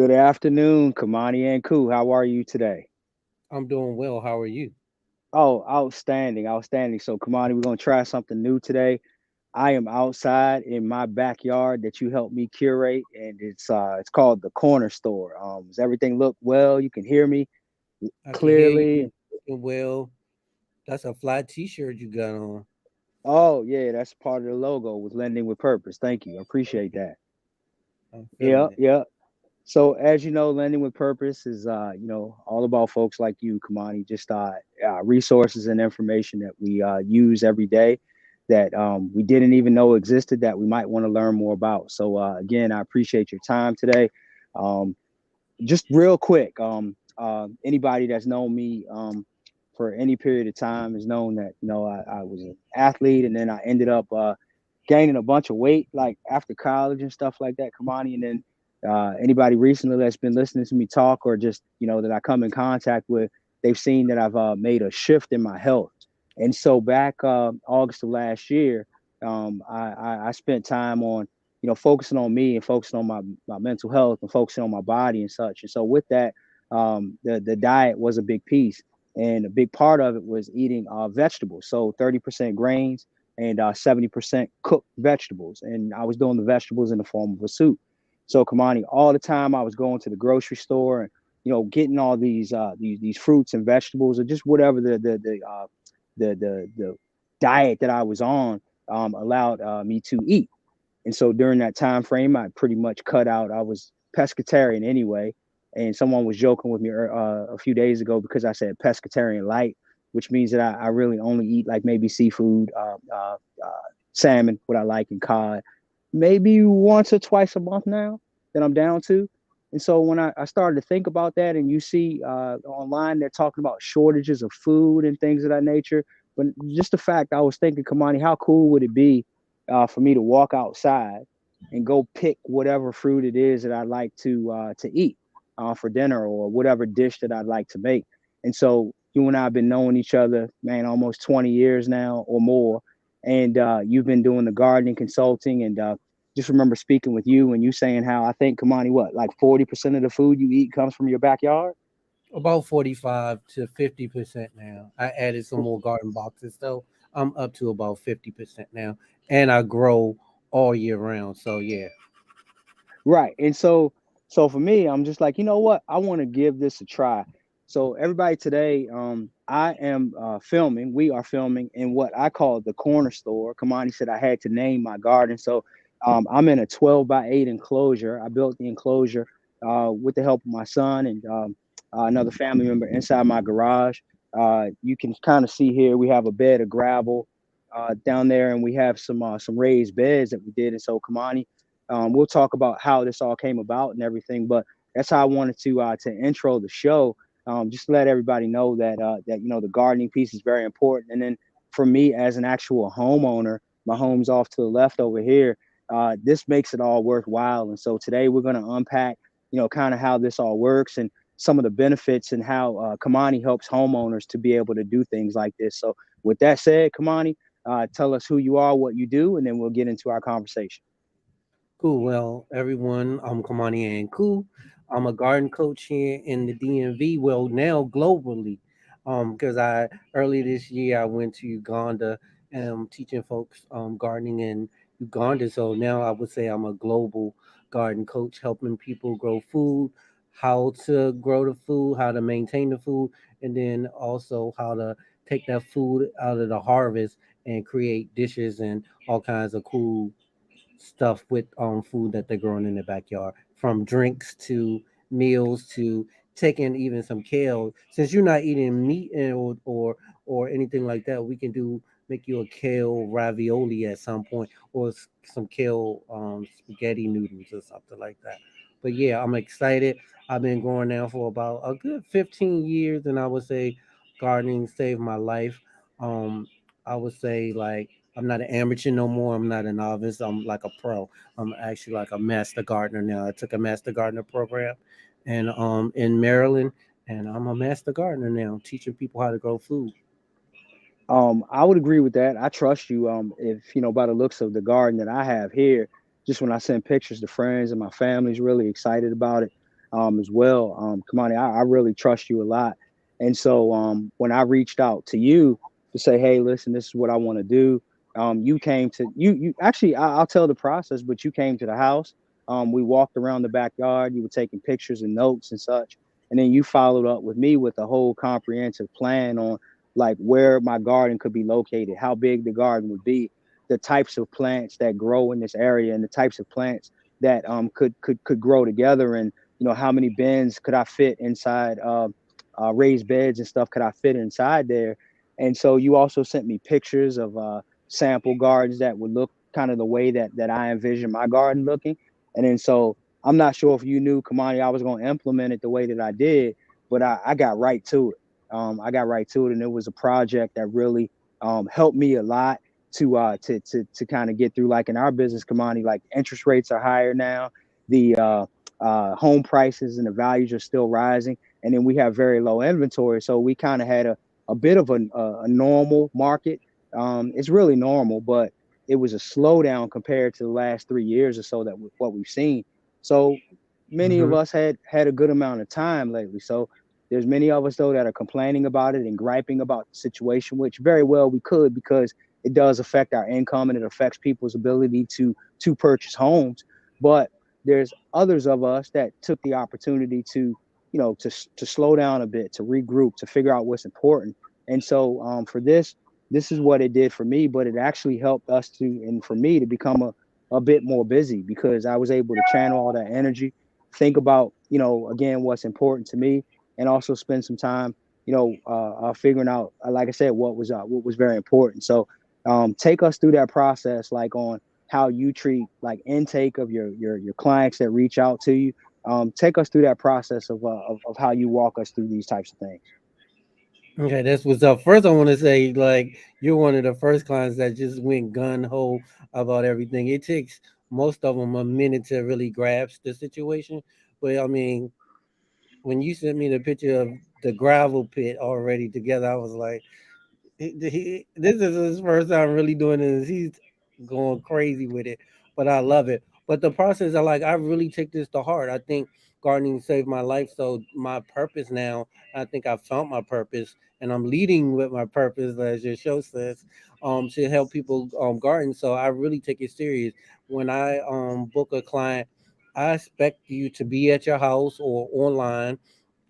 Good afternoon, Kimani and I. How are you today? I'm doing well. How are you? Oh, outstanding, outstanding. So, Kimani, we're gonna try something new today. I am outside in my backyard that you helped me curate, and it's called the Corner Store. Does everything look well? You can hear me I can hear you clearly. looking well. That's a fly T-shirt you got on. Oh yeah, that's part of the logo with lending with purpose. Thank you. I appreciate Okay, that. I'm Yeah, feeling it. yeah. So as you know, lending with purpose is all about folks like you, Kamani, just resources and information that we use every day that we didn't even know existed that we might want to learn more about. So again, I appreciate your time today. Um, just real quick, anybody that's known me for any period of time has known that I was an athlete, and then I ended up gaining a bunch of weight like after college and stuff like that, Kamani. And then anybody recently that's been listening to me talk or just that I come in contact with, they've seen that I've made a shift in my health. And so back August of last year, I spent time on focusing on me and focusing on my mental health and focusing on my body and such. And so with that, the diet was a big piece, and a big part of it was eating vegetables. So 30% grains and 70% cooked vegetables. And I was doing the vegetables in the form of a soup. So Kamani, all the time I was going to the grocery store and getting all these fruits and vegetables or just whatever the diet that I was on allowed me to eat. And so during that time frame, I pretty much cut out. I was pescatarian anyway, and someone was joking with me a few days ago because I said pescatarian light, which means that I really only eat like maybe seafood, salmon, what I like, and cod, maybe once or twice a month now that I'm down to. And so when I started to think about that, and you see online they're talking about shortages of food and things of that nature, but just the fact I was thinking, Kamani, how cool would it be for me to walk outside and go pick whatever fruit it is that I'd like to eat for dinner or whatever dish that I'd like to make. And so you and I have been knowing each other, man, almost 20 years now or more. And you've been doing the gardening consulting, and just remember speaking with you and you saying how I think, Kamani, what, like 40% of the food you eat comes from your backyard? About 45 to 50% now. I added some more garden boxes, so I'm up to about 50% now, and I grow all year round. So yeah. Right. And so for me, I'm just like, you know what? I want to give this a try. So everybody today, I am filming. We are filming in what I call the corner store. Kamani said I had to name my garden. So I'm in a 12 by 8 enclosure. I built the enclosure with the help of my son and another family member inside my garage. You can kind of see here we have a bed of gravel down there, and we have some raised beds that we did. And so Kamani, we'll talk about how this all came about and everything, but that's how I wanted to intro the show. Just to let everybody know that the gardening piece is very important. And then for me as an actual homeowner, my home's off to the left over here. This makes it all worthwhile. And so today we're going to unpack, kind of how this all works and some of the benefits and how Kamani helps homeowners to be able to do things like this. So with that said, Kamani, tell us who you are, what you do, and then we'll get into our conversation. Cool. Well, everyone, I'm Kimani and I. I'm a garden coach here in the DMV. Well, now globally, because I early this year I went to Uganda and I'm teaching folks gardening in Uganda. So now I would say I'm a global garden coach, helping people grow food, how to grow the food, how to maintain the food, and then also how to take that food out of the harvest and create dishes and all kinds of cool stuff with food that they're growing in their backyard, from drinks to meals to taking even some kale. Since you're not eating meat or anything like that, we can do make you a kale ravioli at some point or some kale spaghetti noodles or something like that. But yeah, I'm excited. I've been growing now for about a good 15 years, and I would say gardening saved my life. Um, I would say like I'm not an amateur no more. I'm not a novice. I'm like a pro. I'm actually like a master gardener now. I took a master gardener program and in Maryland, and I'm a master gardener now, teaching people how to grow food. I would agree with that. I trust you. If by the looks of the garden that I have here, just when I send pictures to friends and my family's really excited about it. as well. Kamani, I really trust you a lot. And so when I reached out to you to say, hey, listen, this is what I want to do, you came to you actually I'll tell the process, but you came to the house. We walked around the backyard. You were taking pictures and notes and such, and then you followed up with me with a whole comprehensive plan on like where my garden could be located, how big the garden would be, the types of plants that grow in this area, and the types of plants that could grow together, and how many bins could I fit inside, raised beds and stuff could I fit inside there. And so you also sent me pictures of sample gardens that would look kind of the way that I envision my garden looking. And then so I'm not sure if you knew, Kamani, I was going to implement it the way that I did, but I got right to it. I got right to it, and it was a project that really helped me a lot to kind of get through. Like in our business, Kamani, like interest rates are higher now. The home prices and the values are still rising, and then we have very low inventory. So we kind of had a bit of a normal market. It's really normal, but it was a slowdown compared to the last 3 years or so that what we've seen. So many of Hmm. us had a good amount of time lately. So there's many of us though that are complaining about it and griping about the situation, which very well we could, because it does affect our income and it affects people's ability to purchase homes. But there's others of us that took the opportunity to to slow down a bit, to regroup, to figure out what's important. And so for this is what it did for me, but it actually helped us to, and for me to become a bit more busy, because I was able to channel all that energy, think about, again, what's important to me, and also spend some time, figuring out, like I said, what was very important. So take us through that process, like on how you treat like intake of your clients that reach out to you. Take us through that process of how you walk us through these types of things. Okay, that's what's up. First, I want to say, like, you're one of the first clients that just went gun ho about everything. It takes most of them a minute to really grasp the situation. But I mean, when you sent me the picture of the gravel pit already together, I was like, this is his first time really doing this. He's going crazy with it, but I love it. But the process, I really take this to heart. I think gardening saved my life. So my purpose now, I think I found my purpose, and I'm leading with my purpose, as your show says, to help people garden. So I really take it serious. When I book a client, I expect you to be at your house or online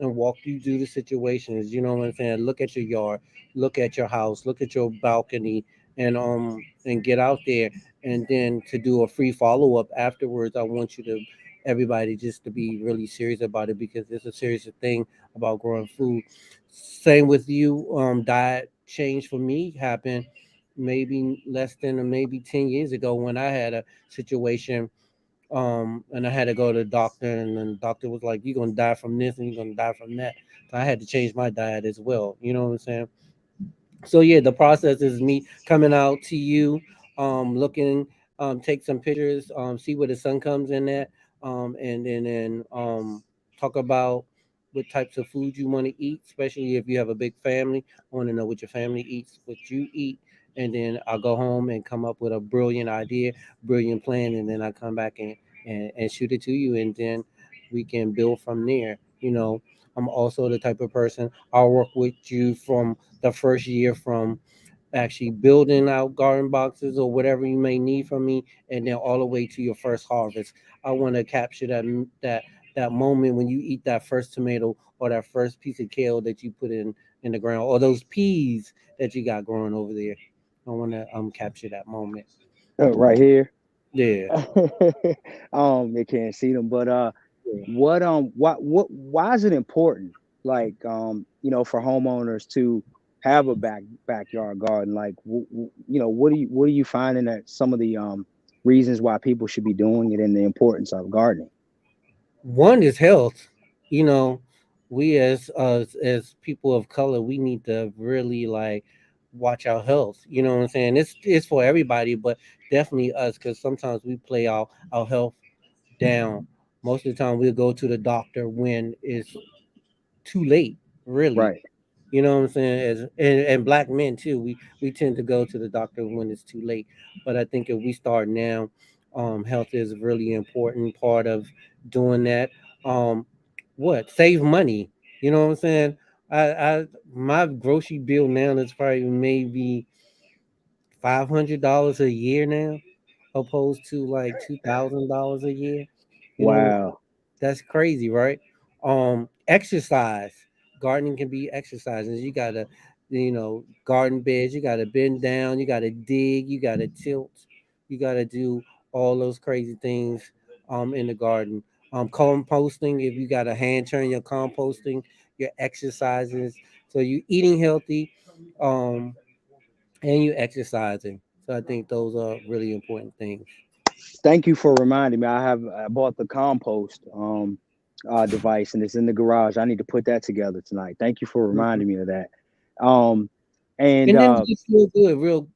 and walk you through the situations. You know what I'm saying? Look at your yard, look at your house, look at your balcony, and get out there. And then to do a free follow up afterwards, I want you to everybody just to be really serious about it, because it's a serious thing about growing food. Same with you. Diet change for me happened maybe less than or maybe 10 years ago when I had a situation, and I had to go to the doctor, and then the doctor was like, "You're gonna die from this, and you're gonna die from that." So I had to change my diet as well. You know what I'm saying? So yeah, the process is me coming out to you, looking, take some pictures, see where the sun comes in at, and then talk about what types of food you want to eat, especially if you have a big family. I want to know what your family eats, what you eat, and then I'll go home and come up with a brilliant idea, brilliant plan, and then I come back and shoot it to you, and then we can build from there. I'm also the type of person I'll work with you from the first year, from actually building out garden boxes or whatever you may need from me, and then all the way to your first harvest. I want to capture that moment when you eat that first tomato or that first piece of kale that you put in the ground, or those peas that you got growing over there. I want to capture that moment. Right here. Yeah. They can't see them, but Yeah. why is it important, like for homeowners to have a backyard garden? Like what are you finding that some of the reasons why people should be doing it, and the importance of gardening? One is health. You know, we as people of color, we need to really like watch our health. You know what I'm saying? It's for everybody, but definitely us, because sometimes we play our health down. Most of the time, we'll go to the doctor when it's too late, really. Right. You know what I'm saying? And black men too, we tend to go to the doctor when it's too late. But I think if we start now, health is a really important part of doing that. Um, what save money. You know what I'm saying? I my grocery bill now is probably maybe $500 a year now, opposed to like $2,000 a year. You know, Wow. that's crazy, right? Exercise. Gardening can be exercises. You gotta, garden beds, you gotta bend down, you gotta dig, you gotta tilt, you gotta do all those crazy things in the garden. Composting, if you gotta hand turn your composting, your exercises. So you eating healthy, um, and you exercising. So I think those are really important things. Thank you for reminding me. I bought the compost device and it's in the garage. I need to put that together tonight. Thank you for Mhm. reminding me of that. Um, and And then it just feels good, real.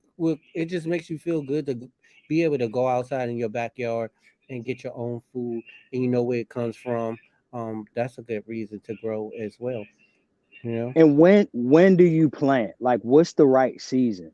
It just makes you feel good to be able to go outside in your backyard and get your own food, and you know where it comes from. That's a good reason to grow as well. You know. And when do you plant? Like, what's the right season?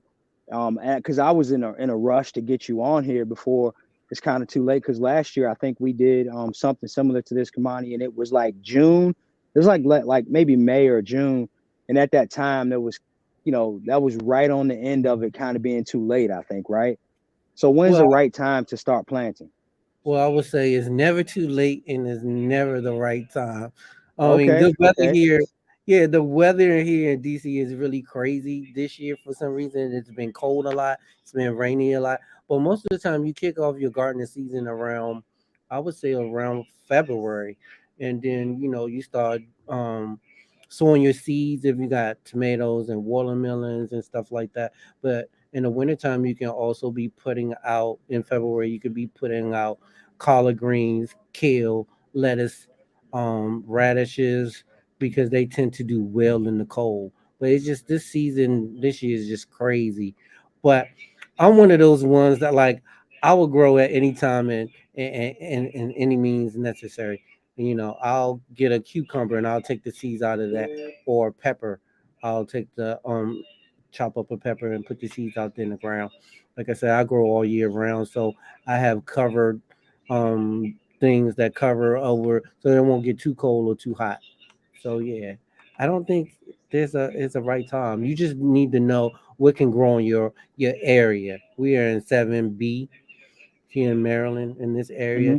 Because I was in a rush to get you on here before it's kind of too late. Because last year I think we did something similar to this, Kamani, and it was like June. It was like maybe May or June, and at that time there was, that was right on the end of it, kind of being too late. I think, right? So when's the Well, right time to start planting? Well, I would say it's never too late and it's never the right time. I mean, Okay, the weather okay. here, yeah, the weather here in DC is really crazy this year for some reason. It's been cold a lot, it's been rainy a lot. But most of the time, you kick off your gardening season around, I would say around February. And then, you start sowing your seeds if you got tomatoes and watermelons and stuff like that. But in the wintertime, you can also be putting out in February, you could be putting out collard greens, kale, lettuce, radishes, because they tend to do well in the cold. But it's just this season, this year is just crazy. But I'm one of those ones that like I will grow at any time and any means necessary. I'll get a cucumber and I'll take the seeds out of that, or pepper. I'll take the chop up a pepper and put the seeds out there in the ground. Like I said, I grow all year round, so I have covered things that cover over so it won't get too cold or too hot. So yeah, I don't think it's a right time. You just need to know what can grow in your area. We are in 7B here in Maryland in this area. Hmm.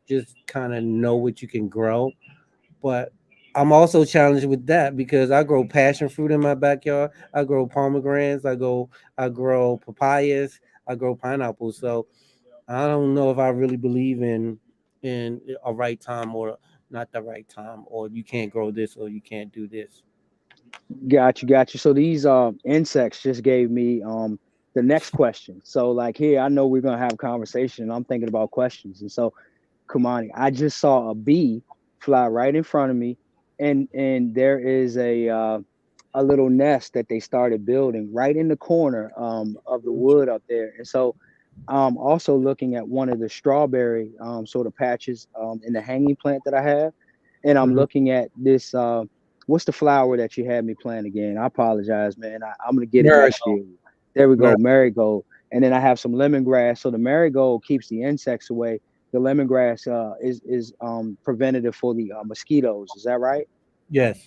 Just kind of know what you can grow, but I'm also challenged with that because I grow passion fruit in my backyard. I grow pomegranates. I grow papayas. I grow pineapples. So I don't know if I really believe in a right time or not the right time, or you can't grow this or you can't do this. Got you. So these insects just gave me the next question. So like here, I know we're gonna have a conversation, and I'm thinking about questions. And so, Kamani, I just saw a bee fly right in front of me, and there is a little nest that they started building right in the corner of the wood up there. And so I'm also looking at one of the strawberry sort of patches in the hanging plant that I have, and I'm Mhm. looking at this. What's the flower that you had me plant again? I apologize, man. I'm gonna get it next Marigold. year. There we go, Mar- marigold. And then I have some lemongrass. So the marigold keeps the insects away. The lemongrass is preventative for the mosquitoes. Is that right? yes.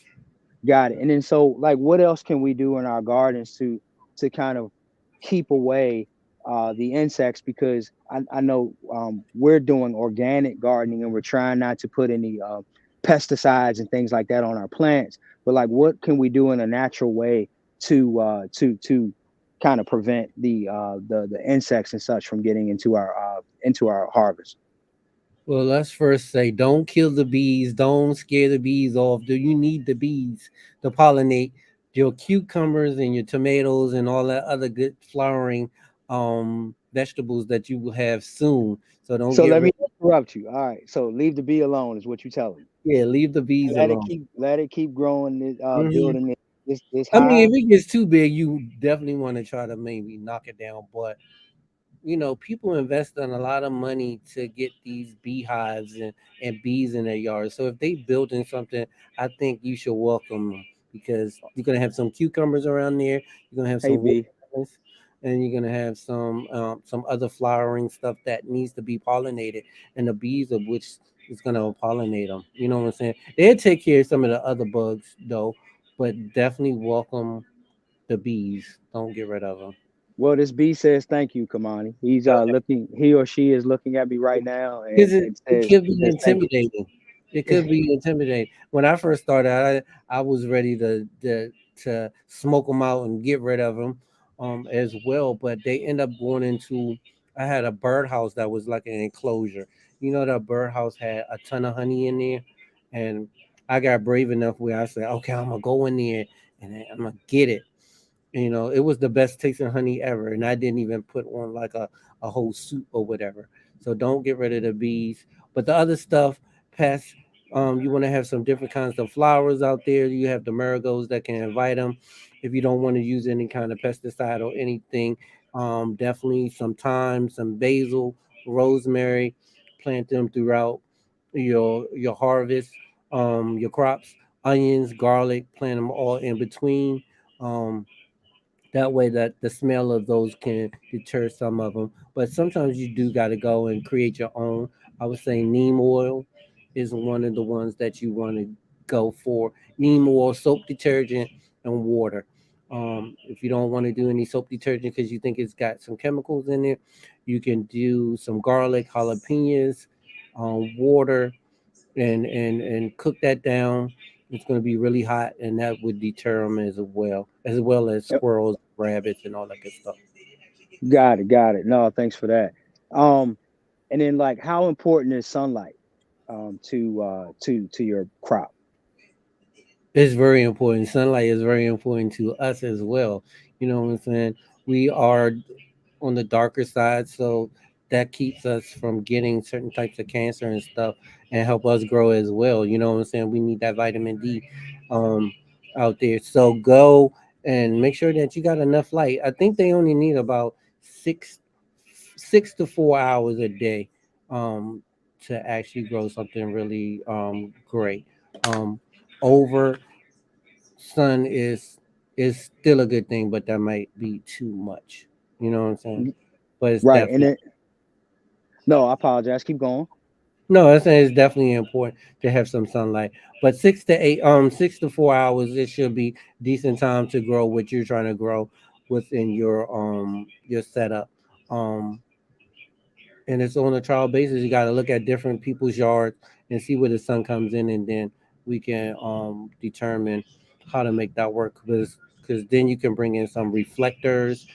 Got it. And then so like what else can we do in our gardens to kind of keep away the insects? Because I know we're doing organic gardening and we're trying not to put any pesticides and things like that on our plants. But like what can we do in a natural way to kind of prevent the insects and such from getting into our harvest? Well, let's first say don't kill the bees. Don't scare the bees off. Do you need the bees to pollinate your cucumbers and your tomatoes and all that other good flowering vegetables that you will have soon? So don't So get let me rid. interrupt you. All right. So leave the bee alone is what you're telling me. Yeah, leave the bees alone. Let it keep growing, Hmm. building this I mean, hive. if it gets too big, you definitely want to try to maybe knock it down. But people invest in a lot of money to get these beehives and bees in their yards. So if they build in something, I think you should welcome them because you're gonna have some cucumbers around there. You're gonna have Hey some B. watermelons, and you're gonna have some other flowering stuff that needs to be pollinated. And the bees of which it's gonna pollinate them. You know what I'm saying? They'll take care of some of the other bugs though, but definitely welcome the bees. Don't get rid of them. Well, this B says thank you, Kamani. He's looking. He or she is looking at me right now, Because and it could it be says thank intimidating. It you. could be intimidating. When I first started, I was ready to smoke them out and get rid of them, as well. But they end up going into. I had a birdhouse that was like an enclosure. You know, that birdhouse had a ton of honey in there, and I got brave enough where I said, "Okay, I'm gonna go in there and I'm gonna get it." It was the best tasting honey ever, and I didn't even put on like a whole soup or whatever. So don't get rid of the bees. But the other stuff, pests, you want to have some different kinds of flowers out there. You have the marigolds that can invite them. If you don't want to use any kind of pesticide or anything, definitely some thyme, some basil, rosemary. Plant them throughout your harvest, your crops, onions, garlic. Plant them all in between. Um, that way that the smell of those can deter some of them. But sometimes you do got to go and create your own. I would say neem oil is one of the ones that you want to go for. Neem oil, soap detergent, and water. If you don't want to do any soap detergent because you think it's got some chemicals in it, you can do some garlic, jalapenos, water, and cook that down. It's going to be really hot, and that would deter them as well as Yep, squirrels, rabbits, and all that good stuff. got it, got it. No, thanks for that. Um, and then like, how important is sunlight to your crop? It's very important. Sunlight is very important to us as well. You know what I'm saying? We are on the darker side, so that keeps us from getting certain types of cancer and stuff, and help us grow as well. You know what I'm saying? We need that vitamin D, um, out there. So go and make sure that you got enough light. I think they only need about six 6 to 4 hours a day, um, to actually grow something really great. Um, Over sun is still a good thing, but that might be too much. You know what I'm saying? But it's Right, and definitely then no, I apologize. Keep going. no. I'm saying it's definitely important to have some sunlight. But 6 to 4 hours, it should be decent time to grow what you're trying to grow within your setup. Um, and it's on a trial basis. You got to look at different people's yards and see where the sun comes in, and then we can determine how to make that work. Because then you can bring in some reflectors,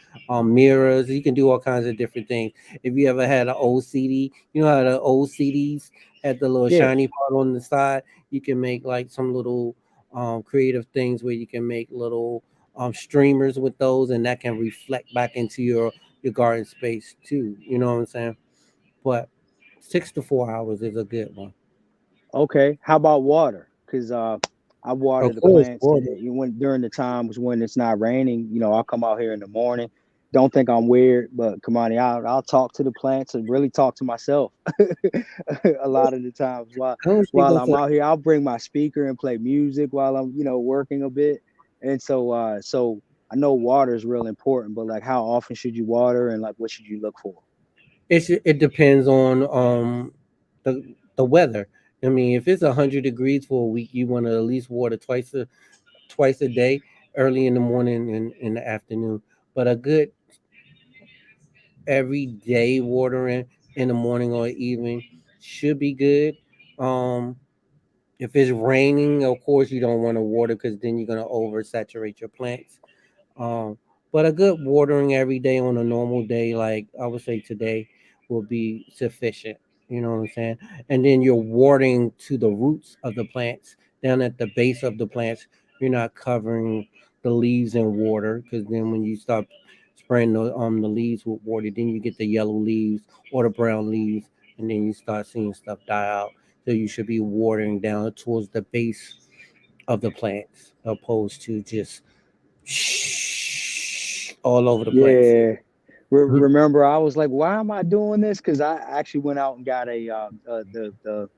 mirrors. You can do all kinds of different things. If you ever had an old CD, you know how the old CDs had the little Yeah. shiny part on the side. You can make like some little creative things where you can make little streamers with those, and that can reflect back into your garden space too. You know what I'm saying? But 6 to 4 hours is a good one. Okay. How about water? Because I water Of the course, plants water. when during the times when it's not raining. I'll come out here in the morning. Don't think I'm weird, but Kamani, I'll talk to the plants and really talk to myself a lot of the times I don't see while no I'm sense. out here. I'll bring my speaker and play music while I'm working a bit. And so I know water is real important, but like, how often should you water, and like, what should you look for? It depends on the weather. I mean, if it's 100 degrees for a week, you want to at least water twice a day, early in the morning and in the afternoon. But a good everyday watering in the morning or evening should be good. Um, if it's raining, of course you don't want to water because then you're gonna oversaturate your plants. Um, but a good watering every day on a normal day, like I would say today, will be sufficient. You know what I'm saying? And then you're watering to the roots of the plants, down at the base of the plants. You're not covering the leaves in water, because then when you start spraying the leaves with water, then you get the yellow leaves or the brown leaves, and then you start seeing stuff die out. So you should be watering down towards the base of the plants, opposed to just all over the place. Yeah. Mhm. Remember, I was like, why am I doing this? Because I actually went out and got the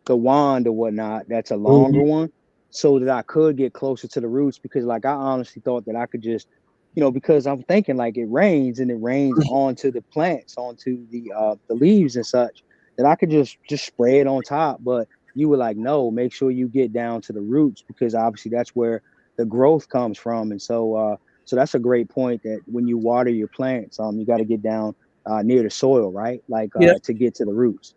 wand or whatnot. That's a longer Mhm. one, so that I could get closer to the roots. Because like, I honestly thought that I could just, because I'm thinking like, it rains and it rains onto the plants, onto the leaves and such. that I could just spray it on top. But you were like, no, make sure you get down to the roots because obviously that's where the growth comes from. And so that's a great point that when you water your plants, you got to get down near the soil, right? Like Yeah. to get to the roots.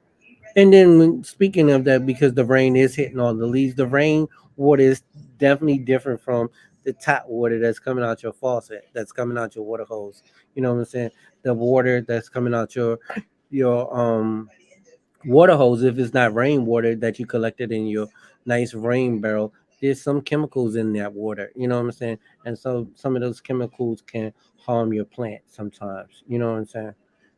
And then speaking of that, because the rain is hitting all the leaves, the rain water is definitely different from the tap water that's coming out your faucet, that's coming out your water hose. You know what I'm saying? The water that's coming out your water hose, if it's not rainwater that you collected in your nice rain barrel, there's some chemicals in that water. You know what I'm saying? And so some of those chemicals can harm your plant sometimes. You know what I'm saying? I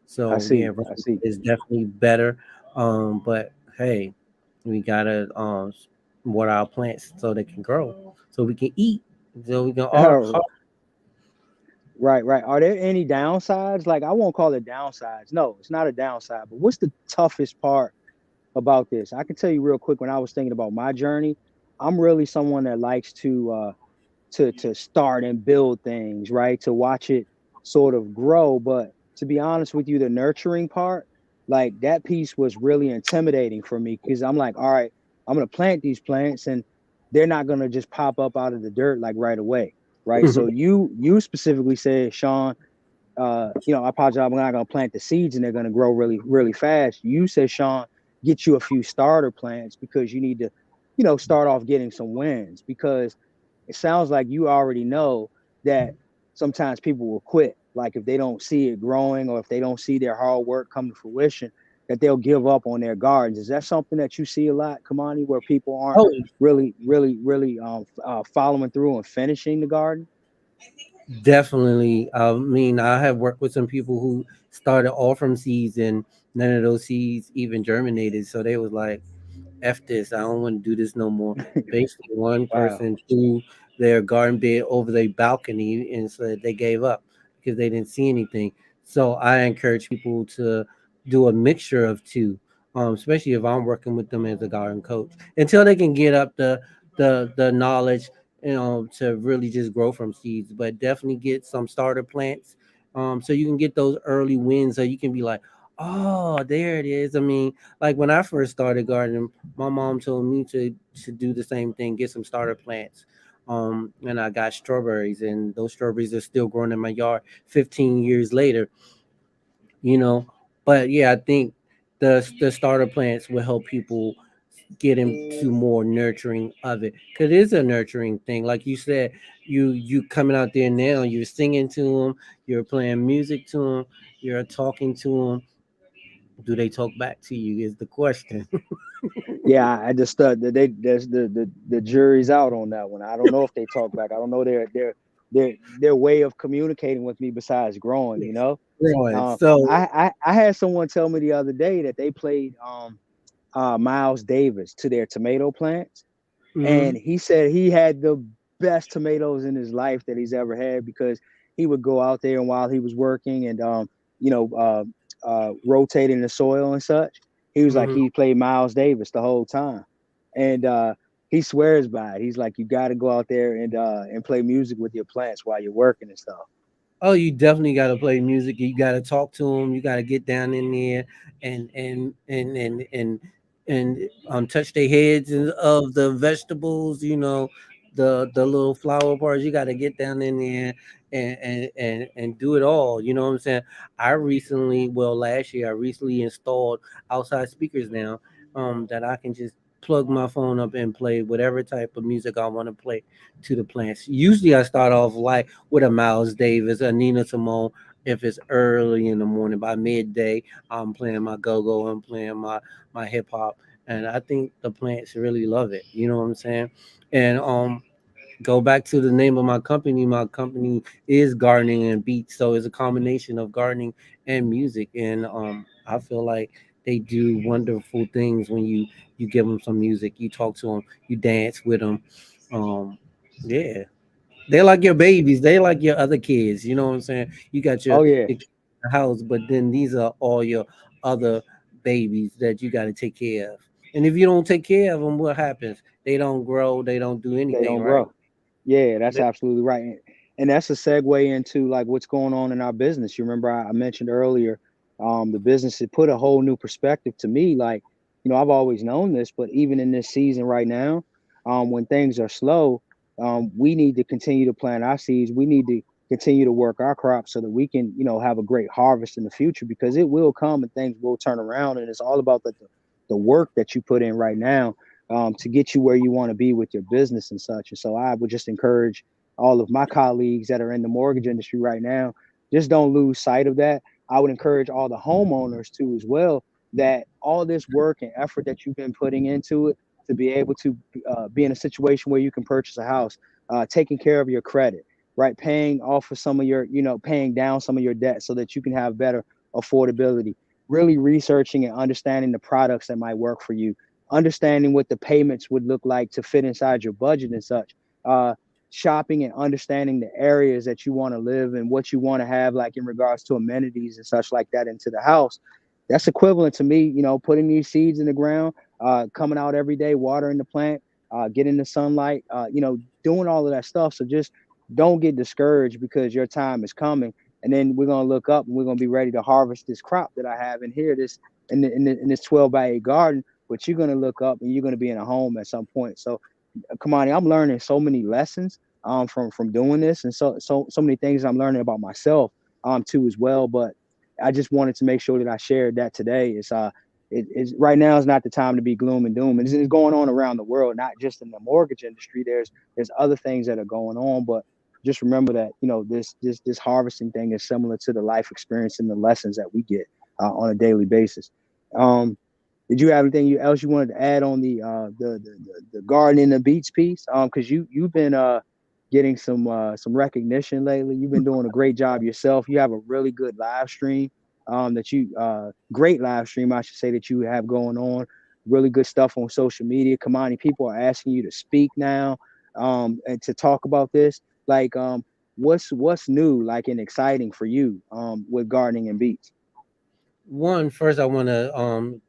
So yeah, see. I rain see. is definitely better. But hey, we gotta water our plants so they can grow, so we can eat, so we can all. Right, right. Are there any downsides? Like I won't call it downsides. No, it's not a downside. But what's the toughest part about this? I can tell you real quick when I was thinking about my journey, I'm really someone that likes to start and build things, right? To watch it sort of grow. But to be honest with you, the nurturing part, like that piece was really intimidating for me because I'm like, all right, I'm gonna plant these plants and they're not gonna just pop up out of the dirt like right away. Right. So you specifically said, Shawn, I apologize, I'm not gonna plant the seeds and they're gonna grow really, really fast. You said, Shawn, get you a few starter plants because you need to, start off getting some wins because it sounds like you already know that sometimes people will quit. Like if they don't see it growing or if they don't see their hard work come to fruition, that they'll give up on their gardens. Is that something that you see a lot, Kimani, where people aren't Oh, really, really, really following through and finishing the garden? definitely. I mean, I have worked with some people who started all from seeds, and none of those seeds even germinated. So they was like, F this, I don't want to do this no more. Basically, one Wow. person threw their garden bed over their balcony and said they gave up because they didn't see anything. So I encourage people to do a mixture of two, especially if I'm working with them as a garden coach, until they can get up the knowledge, to really just grow from seeds. But definitely get some starter plants, so you can get those early wins, so you can be like, oh, there it is. I mean, like when I first started gardening, my mom told me to do the same thing, get some starter plants. And I got strawberries, and those strawberries are still growing in my yard 15 years later, you know. But yeah, I think the starter plants will help people get into more nurturing of it, because it is a nurturing thing. Like you said, you coming out there now, you're singing to them, you're playing music to them, you're talking to them. Do they talk back to you is the question. Yeah, I just there's the jury's out on that one. I don't know if they talk back. I don't know their way of communicating with me besides growing. Right. So, I had someone tell me the other day that they played Miles Davis to their tomato plants, and mhm. he said he had the best tomatoes in his life that he's ever had because he would go out there and while he was working and you know rotating the soil and such, he was like Mhm. he played Miles Davis the whole time, and he swears by it. He's like, you got to go out there and play music with your plants while you're working and stuff. Oh, you definitely got to play music. You got to talk to them. You got to get down in there and touch their heads and of the vegetables. The little flower parts. You got to get down in there and do it all. You know what I'm saying? Last year, I recently installed outside speakers now, that I can just plug my phone up and play whatever type of music I want to play to the plants. Usually, I start off like with a Miles Davis, a Nina Simone. If it's early in the morning, by midday, I'm playing my go-go, I'm playing my hip hop, and I think the plants really love it. You know what I'm saying? And go back to the name of my company. My company is gardening and beats, so it's a combination of gardening and music. And I feel like they do wonderful things when you give them some music, you talk to them, you dance with them. Um, yeah, they're like your babies. They like your other kids. You know what I'm saying? You got Oh yeah, your kids in the house, but then these are all your other babies that you got to take care of. And if you don't take care of them, what happens? They don't grow. They don't do they anything, don't right? grow. Yeah, that's They- absolutely right. And that's a segue into like what's going on in our business. You remember I mentioned earlier The business, it put a whole new perspective to me. Like, I've always known this, but even in this season right now, when things are slow, we need to continue to plant our seeds. We need to continue to work our crops so that we can, have a great harvest in the future, because it will come and things will turn around. And it's all about the work that you put in right now, to get you where you want to be with your business and such. And so I would just encourage all of my colleagues that are in the mortgage industry right now, just don't lose sight of that. I would encourage all the homeowners too as well, that all this work and effort that you've been putting into it, to be able to be in a situation where you can purchase a house, taking care of your credit, right? Paying off of some of your, paying down some of your debt so that you can have better affordability. Really researching and understanding the products that might work for you, understanding what the payments would look like to fit inside your budget and such. Uh, Shopping and understanding the areas that you want to live and what you want to have, like in regards to amenities and such like that into the house. That's equivalent to me, putting these seeds in the ground, coming out every day, watering the plant, getting the sunlight, doing all of that stuff. So just don't get discouraged, because your time is coming. And then we're gonna look up and we're gonna be ready to harvest this crop that I have in here, this in this 12 by 8 garden. But you're gonna look up and you're gonna be in a home at some point. So Kamani, I'm learning so many lessons from doing this, and so many things I'm learning about myself too as well. But I just wanted to make sure that I shared that today. It's right now is not the time to be gloom and doom. And it's going on around the world, not just in the mortgage industry. There's other things that are going on, but just remember that this harvesting thing is similar to the life experience and the lessons that we get on a daily basis. Um, did you have anything else you wanted to add on the garden and the beach piece? Because you've been getting some recognition lately. You've been doing a great job yourself. You have a really good live stream, that you great live stream, I should say, that you have going on. Really good stuff on social media. Kamani, people are asking you to speak now, and to talk about this. Like, what's new, like, and exciting for you with gardening and beach? One, first, I want to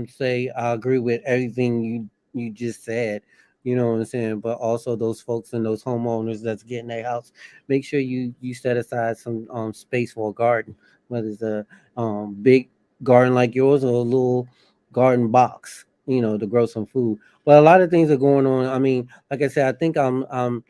say I agree with everything you just said. You know what I'm saying? But also those folks and those homeowners that's getting their house, make sure you set aside some space for a garden, whether it's a big garden like yours or a little garden box, to grow some food. But a lot of things are going on. I mean, like I said, I think I'm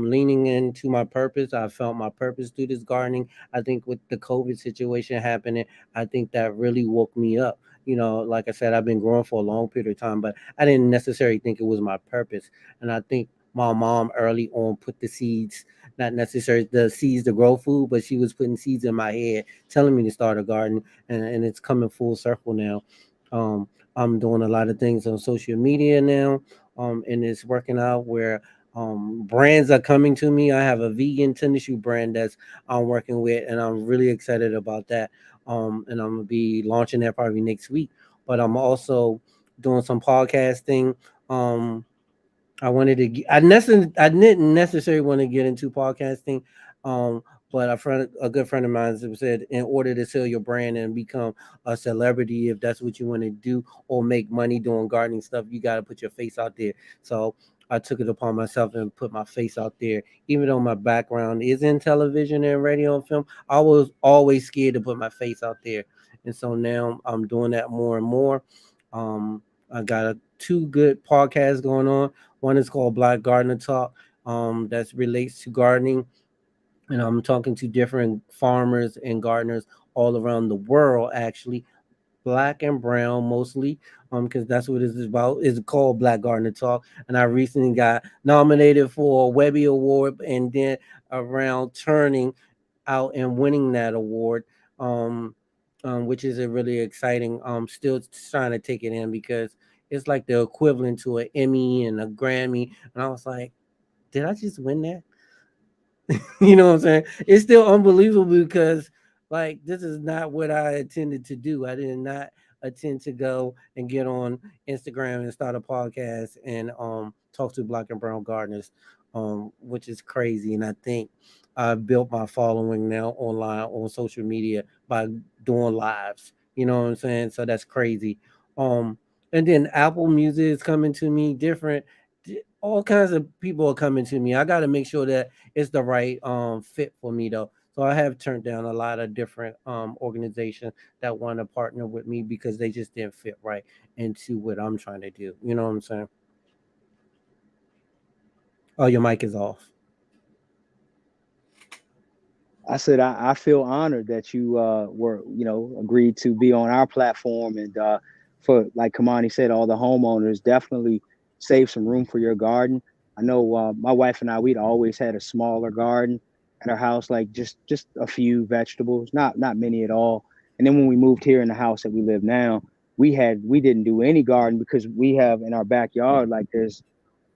leaning into my purpose. I felt my purpose through this gardening. I think with the COVID situation happening, I think that really woke me up. Like I said, I've been growing for a long period of time, but I didn't necessarily think it was my purpose. And I think my mom early on put the seeds, not necessarily the seeds to grow food, but she was putting seeds in my head, telling me to start a garden, and it's coming full circle now. I'm doing a lot of things on social media now, and it's working out where brands are coming to me. I have a vegan tennis shoe brand that's I'm working with, and I'm really excited about that. And I'm gonna be launching that probably next week. But I'm also doing some podcasting. Um, I wanted to. I didn't necessarily want to get into podcasting, um, but a good friend of mine said, in order to sell your brand and become a celebrity, if that's what you want to do, or make money doing gardening stuff, you got to put your face out there. So I took it upon myself and put my face out there. Even though my background is in television and radio and film, I was always scared to put my face out there, and so now I'm doing that more and more. I got two good podcasts going on. One is called Black Gardener Talk, that relates to gardening, and I'm talking to different farmers and gardeners all around the world, actually, black and brown mostly, because that's what it's about. It's called Black Gardener Talk, and I recently got nominated for a Webby Award, and then around turning out and winning that award, um, which is a really exciting. Still trying to take it in because it's like the equivalent to an Emmy and a Grammy, and I was like, did I just win that? You know what I'm saying? It's still unbelievable because like this is not what I intended to do. I did not intend to go and get on Instagram and start a podcast and talk to black and brown gardeners, which is crazy. And I think I built my following now online on social media by doing lives. You know what I'm saying? So that's crazy. Um and then Apple Music is coming to me different, all kinds of people are coming to me. I got to make sure that it's the right fit for me though. So I have turned down a lot of different organizations that want to partner with me because they just didn't fit right into what I'm trying to do. You know what I'm saying? Oh, your mic is off. I said I feel honored that you were agreed to be on our platform and for like Kamani said, all the homeowners definitely save some room for your garden. I know my wife and I we'd always had a smaller garden at our house, like just a few vegetables, not many at all. And then when we moved here in the house that we live now, we didn't do any garden because we have in our backyard like there's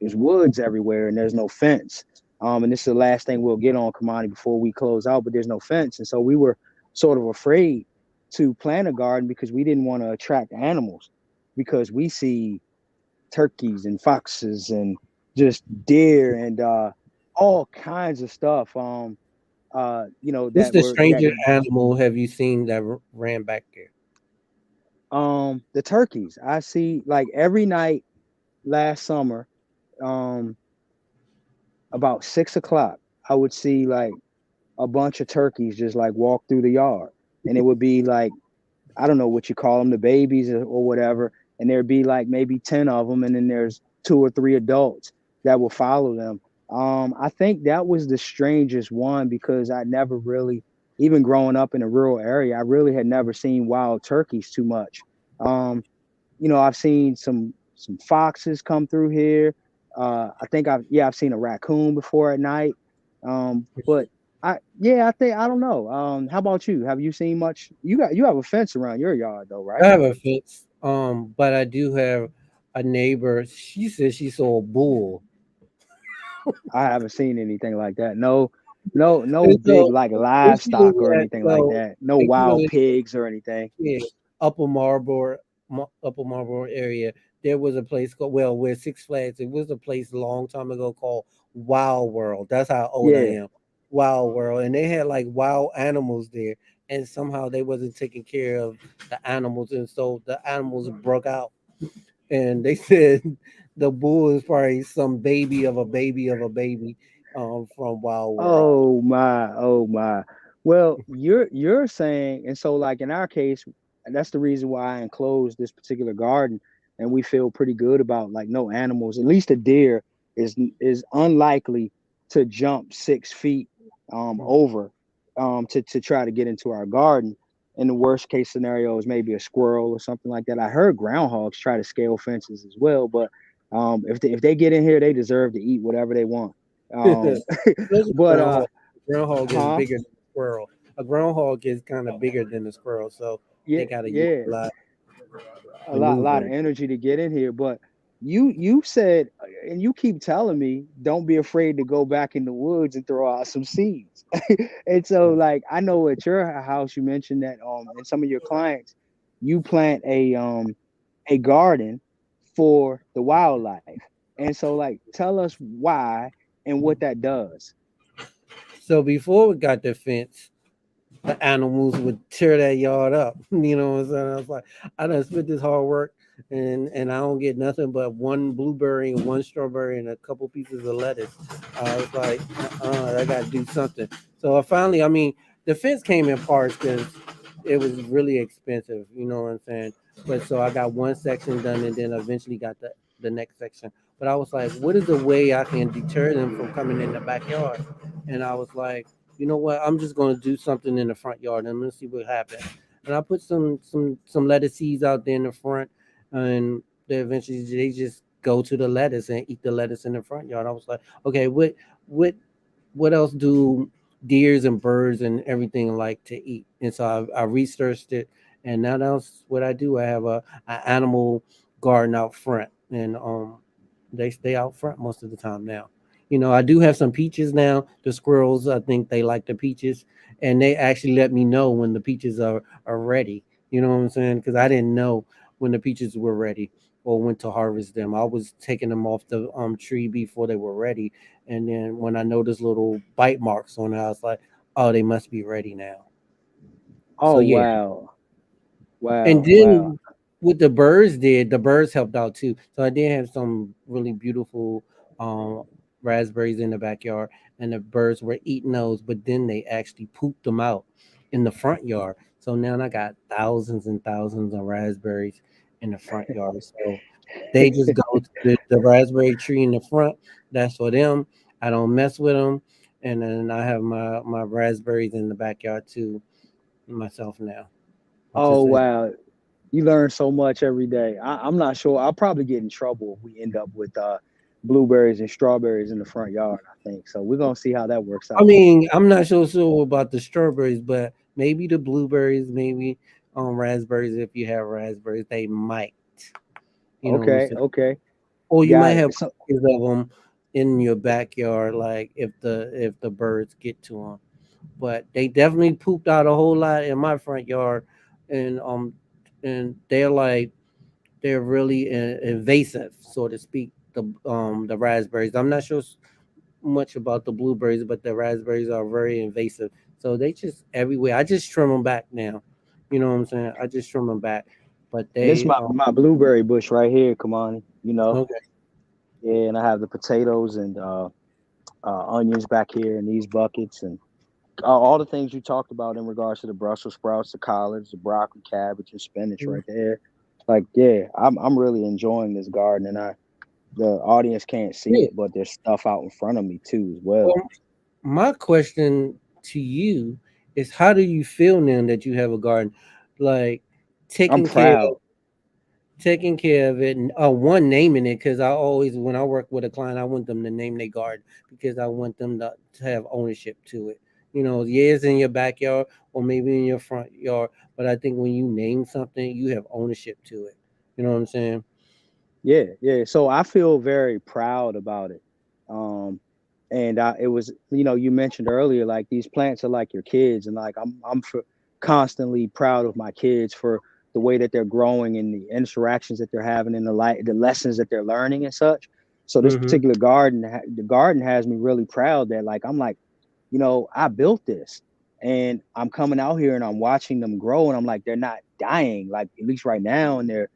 woods everywhere and there's no fence. And this is the last thing we'll get on commodity before we close out, but there's no fence. And so we were sort of afraid to plant a garden because we didn't want to attract animals because we see turkeys and foxes and just deer and all kinds of stuff. What's That the were that stranger animal have you seen that ran back there? the turkeys. I see like every night last summer, um, about 6 o'clock, I would see like a bunch of turkeys just like walk through the yard. And it would be like, I don't know what you call them, the babies or whatever. And there'd be like maybe 10 of them. And then there's two or three adults that will follow them. I think that was the strangest one because I never really, even growing up in a rural area, I really had never seen wild turkeys too much. Um, I've seen some foxes come through here. I think I've seen a raccoon before at night. But I think I don't know. How about you? Have you seen much? You have a fence around your yard though, I right? have a fence, but I do have a neighbor. She says she saw a bull. I haven't seen anything like that. No And big so like where she livestock lives or at, anything like so that. No like wild pigs or anything. yeah, Upper Marlboro, Upper Marlboro area. There was a place called where Six Flags. It was a place a long time ago called Wild World. That's how old I Yeah. am. Wild World, and they had like wild animals there, and somehow they wasn't taking care of the animals, and so the animals broke out. And they said the bull is probably some baby of a baby of a baby, from Wild World. Oh my, oh my. Well, you're saying, and so like in our case, and that's the reason why I enclosed this particular garden, and we feel pretty good about like no animals. At least a deer is unlikely to jump 6 feet over to try to get into our garden. In the worst case scenario is maybe a squirrel or something like that. I heard groundhogs try to scale fences as well, but if they get in here, they deserve to eat whatever they want. Um, Especially but groundhog. Groundhog is huh? bigger than a squirrel. A groundhog is kind of bigger than a squirrel, so Yeah, they gotta use yeah. a lot of A lot of maneuvering. energy to get in here. But you said, and you keep telling me, don't be afraid to go back in the woods and throw out some seeds. And so, like, I know at your house, you mentioned that and some of your clients, you plant a garden for the wildlife. And so, like, tell us why and what that does. So before we got the fence, the animals would tear that yard up. You know what I'm saying? I was like, I done spent this hard work and I don't get nothing but one blueberry and one strawberry and a couple pieces of lettuce. I was like, I got to do something. So I finally, I mean, the fence came in parts because it was really expensive. You know what I'm saying? But so I got one section done and then eventually got the next section. But I was like, what is the way I can deter them from coming in the backyard? And I was like, you know what? I'm just gonna do something in the front yard and I'm gonna see what happens. And I put some lettuce seeds out there in the front, and they eventually they just go to the lettuce and eat the lettuce in the front yard. I was like, okay, what what else do deers and birds and everything like to eat? And so I researched it, and now that's what I do. I have a animal garden out front, and they stay out front most of the time now. You know, I do have some peaches now. The squirrels, I think they like the peaches, and they actually let me know when the peaches are ready. You know what I'm saying? Because I didn't know when the peaches were ready or when to harvest them. I was taking them off the tree before they were ready, and then when I noticed little bite marks on it, I was like, "Oh, they must be ready now." So Oh yeah, wow, and wow, wow. then what the birds did, the birds helped out too. So I did have some really beautiful um raspberries in the backyard, and the birds were eating those, but then they actually pooped them out in the front yard. So now I got thousands and thousands of raspberries in the front yard. So they just go to the raspberry tree in the front. That's for them. I don't mess with them. And then I have my raspberries in the backyard too myself now. It's Oh just wow, you learn so much every day. I'm not sure. I'll probably get in trouble if we end up with blueberries and strawberries in the front yard. I think so. We're gonna see how that works I out. mean, I'm not so sure about the strawberries, but maybe the blueberries, maybe raspberries. If you have raspberries, they might. You know what I'm Okay, saying? okay, Or you might got it. have So, copies of them in your backyard, like if the birds get to them. But they definitely pooped out a whole lot in my front yard, and and they're really invasive, so to speak. The raspberries. I'm not sure much about the blueberries, but the raspberries are very invasive. So they just everywhere. I just trim them back now. You know what I'm saying? I just trim them back. But this they my blueberry bush right here, Kamani. okay. Yeah, and I have the potatoes and onions back here in these buckets, and all the things you talked about in regards to the Brussels sprouts, the collards, the broccoli, cabbage, and spinach Mm, right there. Like, yeah, I'm really enjoying this garden, and the audience can't see yeah. it, but there's stuff out in front of me too as well. Well, my question to you is, how do you feel now that you have a garden? Like I'm taking care proud. taking care of it, and one naming it, because I always, when I work with a client, I want them to name their garden because I want them to have ownership to it. Yeah, it's in your backyard or maybe in your front yard, but I think when you name something, you have ownership to it. You know what I'm saying? Yeah, yeah. So I feel very proud about it. Um, and it was, you mentioned earlier, like these plants are like your kids, and like constantly proud of my kids for the way that they're growing and the interactions that they're having and the lessons that they're learning and such. So this Mm-hmm. particular garden, the garden has me really proud that like I'm like, I built this, and I'm coming out here and I'm watching them grow, and I'm like, they're not dying, like at least right now, and they're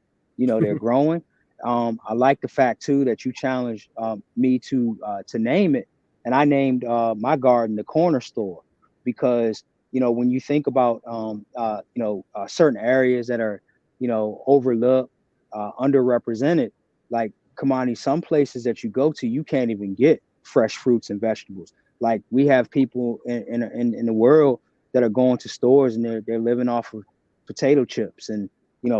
growing. I like the fact too that you challenged me to name it, and I named my garden the corner store because when you think about certain areas that are overlooked, underrepresented, like Kamani, some places that you go to, you can't even get fresh fruits and vegetables. Like we have people in the world that are going to stores and they're living off of potato chips and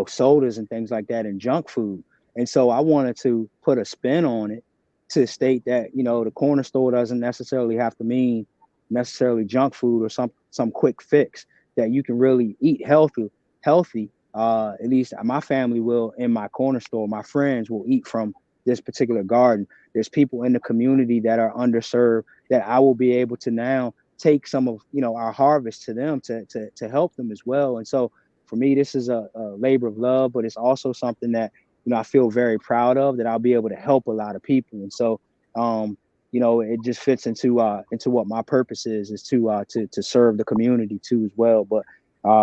sodas and things like that and junk food. And so I wanted to put a spin on it to state that the corner store doesn't necessarily have to mean necessarily junk food or some quick fix, that you can really eat healthy. At least my family will in my corner store. My friends will eat from this particular garden. There's people in the community that are underserved that I will be able to now take some of our harvest to them to help them as well. And so for me, this is a labor of love, but it's also something that I feel very proud of, that I'll be able to help a lot of people. And so it just fits into what my purpose is to serve the community too as well. But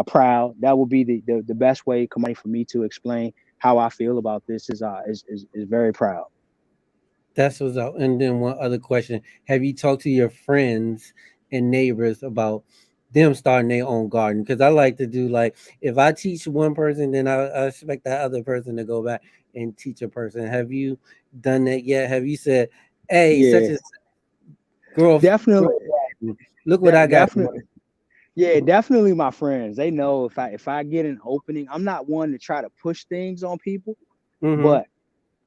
proud, that would be the best way, Kamani, for me to explain how I feel about this is very proud. That's what's up. And then one other question: have you talked to your friends and neighbors about them starting their own garden? Because I like to do, like, if I teach one person, then I expect that other person to go back and teach a person. Have you done that yet? Have you said, "Hey, such Yeah, as grow, grow, definitely. look what I That got definitely. going." Yeah, definitely my friends. They know if I get an opening, I'm not one to try to push things on people, Mm-hmm. but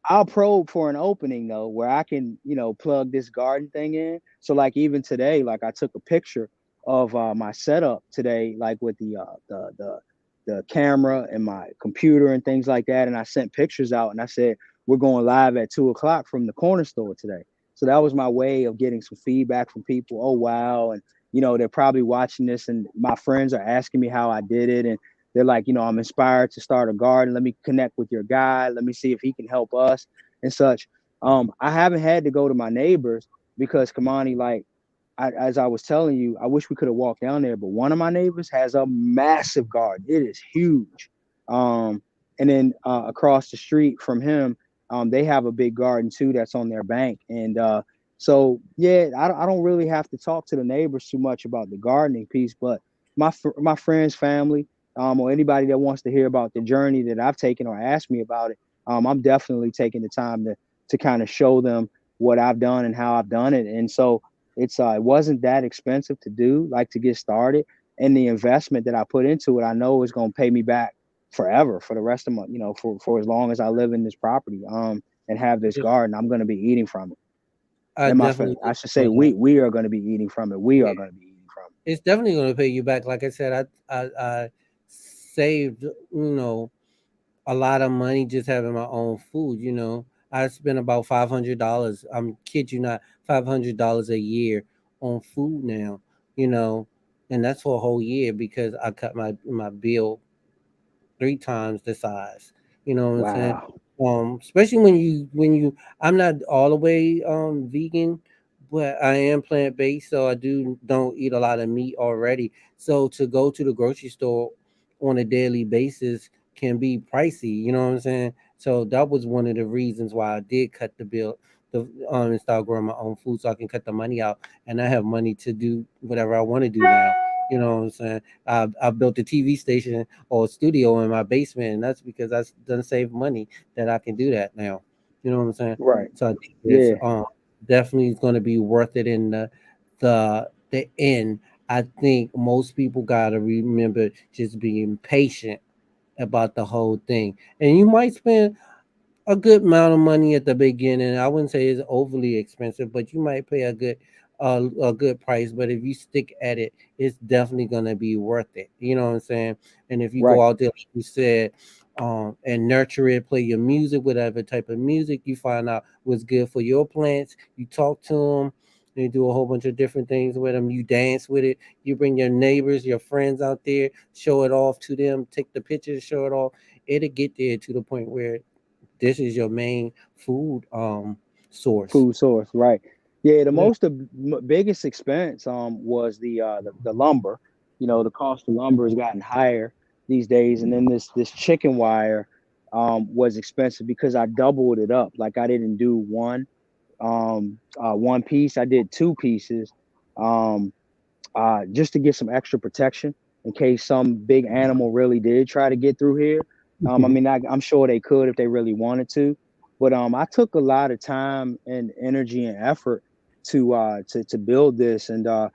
I'll probe for an opening though where I can, plug this garden thing in. So like even today, like I took a picture of my setup today, like with the camera and my computer and things like that. And I sent pictures out and I said, we're going live at 2 o'clock from the corner store today. So that was my way of getting some feedback from people. Oh wow. And they're probably watching this and my friends are asking me how I did it. And they're like, I'm inspired to start a garden. Let me connect with your guy. Let me see if he can help us and such. I haven't had to go to my neighbors because Kamani, like as I was telling you, I wish we could have walked down there, but one of my neighbors has a massive garden. It is huge. Um, and then across the street from him, they have a big garden too that's on their bank. And So yeah, I don't really have to talk to the neighbors too much about the gardening piece, but my friends, family, or anybody that wants to hear about the journey that I've taken or ask me about it, I'm definitely taking the time to kind of show them what I've done and how I've done it. And so it wasn't that expensive to do, like to get started, and the investment that I put into it, I know is going to pay me back forever for the rest of my, for as long as I live in this property, and have this Yeah, garden. I'm going to be eating from it. I And definitely I should say for that. we are going to be eating from it. We Yeah, are going to be eating from it's definitely going to pay you back. Like I said, I saved, a lot of money just having my own food. I spend about $500. I'm kid you not, $500 a year on food now. You know, and that's for a whole year because I cut my bill three times the size. You know what it. I'm saying? Wow. Especially when you I'm not all the way vegan, but I am plant based, so I don't eat a lot of meat already. So to go to the grocery store on a daily basis can be pricey. You know what I'm saying? So that was one of the reasons why I did cut the bill. And start growing my own food so I can cut the money out and I have money to do whatever I want to do now. You know what I'm saying? I built a TV station or studio in my basement, and that's because I done save money that I can do that now. You know what I'm saying? Right. So I think it's Yeah. definitely going to be worth it in the end. I think most people gotta remember just being patient about the whole thing, and you might spend a good amount of money at the beginning. I wouldn't say it's overly expensive, but you might pay a good price. But if you stick at it, it's definitely gonna be worth it. You know what I'm saying? And if you go Right. out there, like you said, and nurture it, play your music, whatever type of music, you find out what's good for your plants. You talk to them. You do a whole bunch of different things with them. You dance with it. You bring your neighbors, your friends out there, show it off to them, take the pictures, show it off. It'll get there to the point where this is your main food source. Food source. Right. Yeah. Yeah. The biggest expense was the lumber. The cost of lumber has gotten higher these days, and then this chicken wire was expensive because I doubled it up. Like I didn't do one piece. I did two pieces. Um, just to get some extra protection in case some big animal really did try to get through here. I mean, I'm sure they could if they really wanted to, but I took a lot of time and energy and effort to build this, and I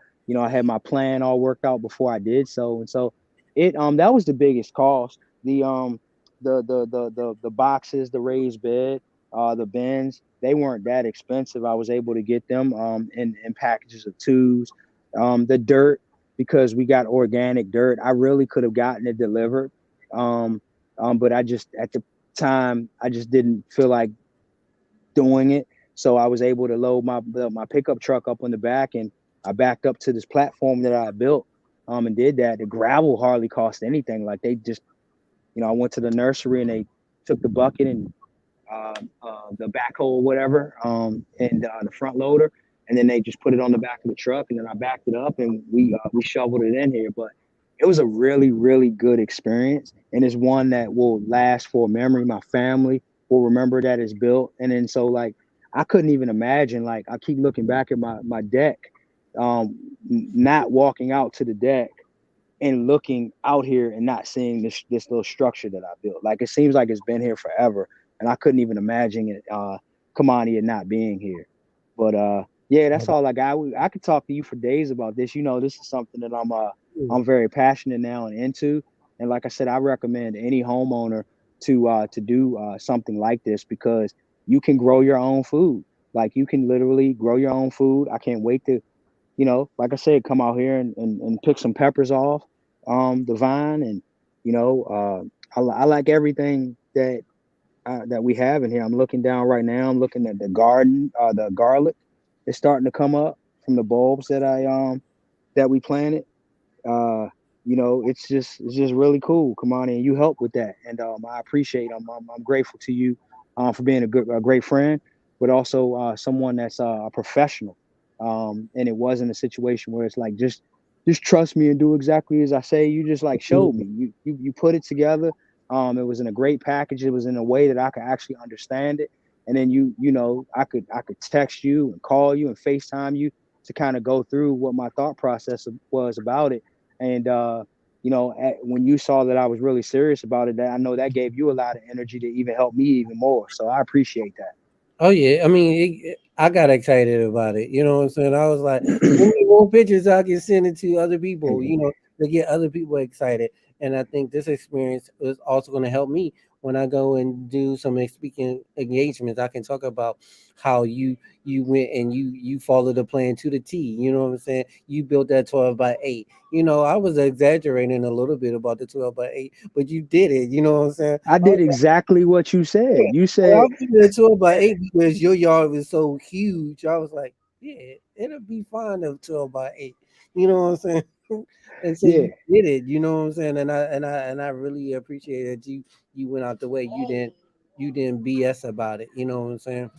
had my plan all worked out before I did so, and so it that was the biggest cost. The boxes, the raised bed, the bins, they weren't that expensive. I was able to get them in packages of twos. The dirt, because we got organic dirt, I really could have gotten it delivered. Um, but I just at the time I just didn't feel like doing it. So I was able to load my pickup truck up on the back, and I backed up to this platform that I built, and did that. The gravel hardly cost anything. Like they just, I went to the nursery and they took the bucket and the backhoe or whatever, and the front loader, and then they just put it on the back of the truck, and then I backed it up and we shoveled it in here. But it was a really really good experience, and it's one that will last for memory. My family will remember that it's built, and then so like I couldn't even imagine. Like I keep looking back at my deck, not walking out to the deck and looking out here and not seeing this little structure that I built. Like it seems like it's been here forever, and I couldn't even imagine it, Kimani and not being here. But yeah, that's all I got. I could talk to you for days about this. This is something that I'm very passionate now and into. And like I said, I recommend any homeowner to do something like this because you can grow your own food. Like you can literally grow your own food. I can't wait to like I said, come out here and pick some peppers off the vine, and I like everything that we have in here. I'm looking down right now. I'm looking at the garden. The garlic is starting to come up from the bulbs that we planted. Uh, it's just really cool, Kamani, and you help with that, and I appreciate. I'm grateful to you for being a great friend, but also someone that's a professional. And it wasn't a situation where it's like just trust me and do exactly as I say. You just like showed me. You put it together. It was in a great package. It was in a way that I could actually understand it, and then I could text you and call you and FaceTime you to kind of go through what my thought process was about it. And when you saw that I was really serious about it, that I know that gave you a lot of energy to even help me even more. So I appreciate Oh yeah, I mean, I got excited about it. You know what I'm saying? I was like, send that. me more pictures. I can send it to other people. To get other people excited. And I think this experience is also going to help me when I go and do some speaking engagements. I can talk about how you went and you followed the plan to the T. You know what I'm saying? You built that 12 by 8. I was exaggerating a little bit about the 12 by 8, but you did it. You know what I'm saying? I did exactly what you said. You Well, said, I'm thinking of 12 by 8 because your yard was so huge. I was like, yeah, it'll be fine of 12 by 8. You know what I'm saying? And so yeah. you did it. You know what I'm saying? And I really appreciate that you went out the way. You didn't BS about it. You know what I'm saying? Like,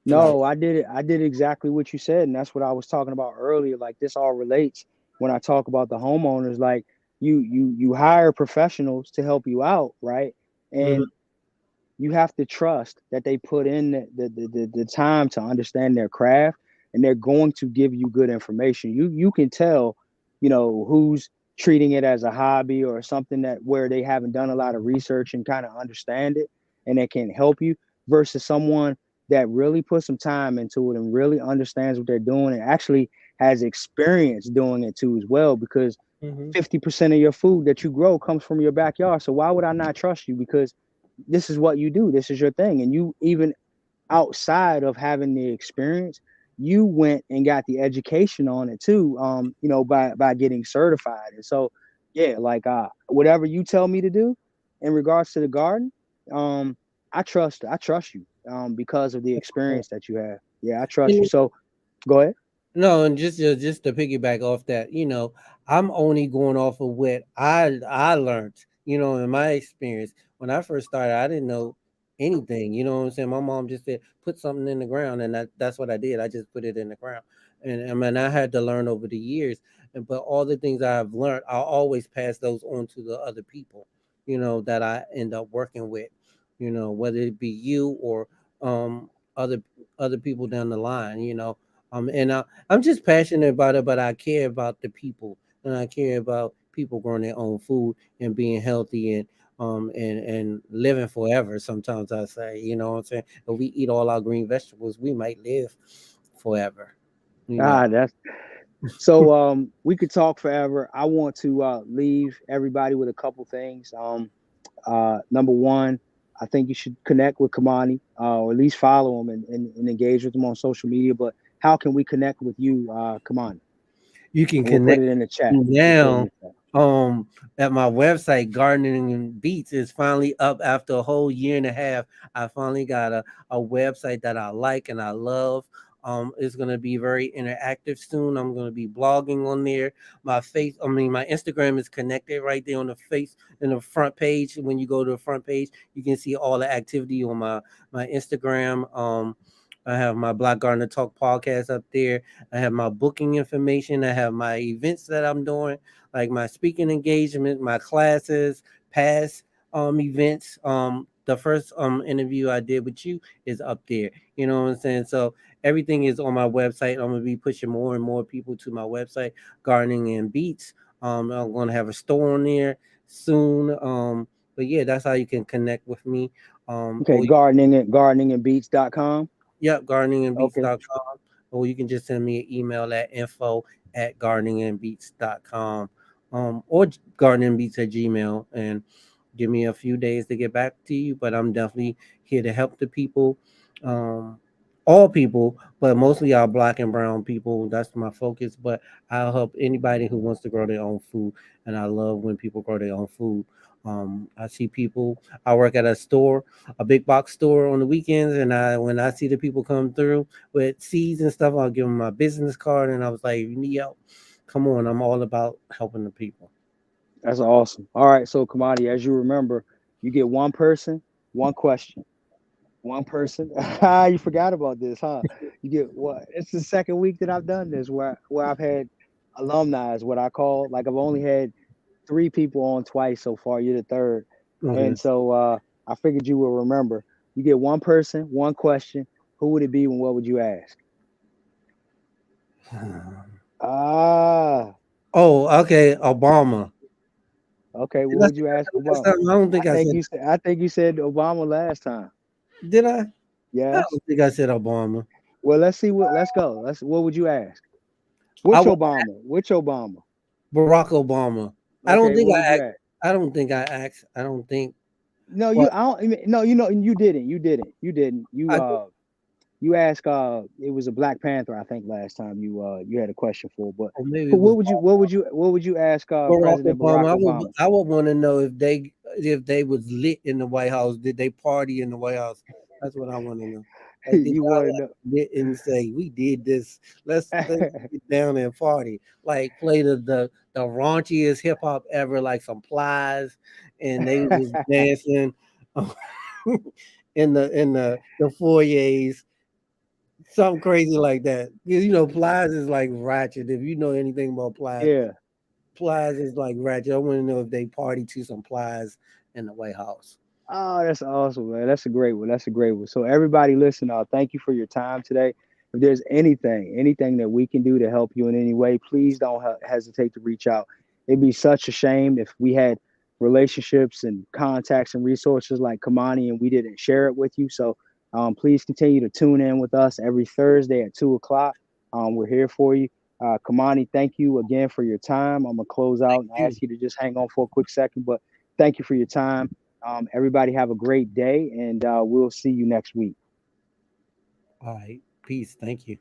No, I did it. I did exactly what you said, and that's what I was talking about earlier. Like this all relates when I talk about the homeowners. Like you hire professionals to help you out, right? mhm, And you have to trust that they put in the time to understand their craft, and they're going to give you good information. You can tell, who's treating it as a hobby or something that where they haven't done a lot of research and kind of understand it, and they can help you, versus someone that really puts some time into it and really understands what they're doing and actually has experience doing it too as well, because mhm. 50% of your food that you grow comes from your backyard. So why would I not trust you? Because this is what you do. This is your thing. And you, even outside of having the experience, you went and got the education on it too, by getting certified. And so, yeah, like whatever you tell me to do in regards to the garden, um, I trust you because of the experience that you have. Yeah, I trust you. And So go ahead. no, and just to piggyback off that, I'm only going off of what I learned, in my experience. When I first started, I didn't know anything. You know what I'm saying? My mom just said put something in the ground, and that's what I did. I just put it in the ground, and I mean I had to learn over the years. But all the things I've learned, I'll always pass those on to the other people, that I end up working with, whether it be you or other people down the line, and I'm just passionate about it, but I care about the people, and I care about people growing their own food and being healthy and living forever. Sometimes I say, what I'm saying, if we eat all our green vegetables, we might live forever. You know. That's so we could talk forever. I want to leave everybody with a couple things. Number one, I think you should connect with Kimani, or at least follow him and engage with him on social media. But how can we connect with you, Kimani? You can And we'll put connect it in the chat. We'll put it in now the chat. at my website. Gardening and Beats is finally up after a whole year and a half. I finally got a website that I like and I love. It's gonna be very interactive soon. I'm gonna be blogging on there. My Instagram is connected right there on the face in the front page. When you go to the front page, you can see all the activity on my Instagram. I have my Black Gardener Talk podcast up there. I have my booking information. I have my events that I'm doing, like my speaking engagement, my classes, past events. The first interview I did with you is up there. You know what I'm saying? So everything is on my website. I'm gonna be pushing more and more people to my website, Gardening and Beats. I'm gonna have a store on there soon. But yeah, that's how you can connect with me. Okay, gardeningandbeats.com. Yep, Okay. gardeningandbeats.com. Or you can just send me an email at info@gardeningandbeats.com. Or gardeningbeats at gmail, and give me a few days to get back to you. But I'm definitely here to help the people. Um, all people, but mostly our black and brown people. That's my focus. But I'll help anybody who wants to grow their own food. And I love when people grow their own food. I see people. I work at a store, a big box store on the weekends, and when I see the people come through with seeds and stuff, I'll give them my business card, and I was like, "You need help? Come on, I'm all about helping the people." That's awesome. All right. So, Kamadi, as you remember, you get one person, one question. One person. You forgot about this, huh? You get what? It's the second week that I've done this where I've had alumni is what I call. Like I've only had three people on twice so far. You're the third, Okay. and so I figured you will remember. You get one person, one question. Who would it be and what would you ask? Ah, Oh, okay, Obama. okay. Did What I would say you that ask the last Obama? time? I don't think I said. I think you said Obama last time. Did I? I Yes. don't think I said Obama. Well, let's see what. Let's go. Let's. What would you ask? I Which would Obama? Which Obama? Barack Obama. I don't Okay. think What would I you asked. ask? I don't think I asked. I don't think. No, you. But I don't. No, you know. You didn't. You didn't. You didn't. I You asked. It was a Black Panther. I think last time you had a question for. But or maybe who? it was What would you ask? Barack President Barack Obama. Obama. I would want to know if they was lit in the White House. Did they party in the White House? That's what I want to know. Like did You y'all want to like know? lit and say we did this? Let's get down and party. Like play the raunchiest hip hop ever, like some plies, and they was dancing in the foyers, something crazy like that. You know, plies is like ratchet. If you know anything about plies, Yeah. Plies is like ratchet. I want to know if they party to some Plies in the White House. Oh, that's awesome, man. That's a great one. That's a great one. So everybody listen, thank you for your time today. If there's anything that we can do to help you in any way, please don't hesitate to reach out. It'd be such a shame if we had relationships and contacts and resources like Kamani and we didn't share it with you. So please continue to tune in with us every Thursday at 2 o'clock. We're here for you. Kamani, thank you again for your time. I'm gonna close out and You. ask you to just hang on for a quick second, but thank you for your time. Everybody have a great day, and we'll see you next week. All right. Peace. Thank you.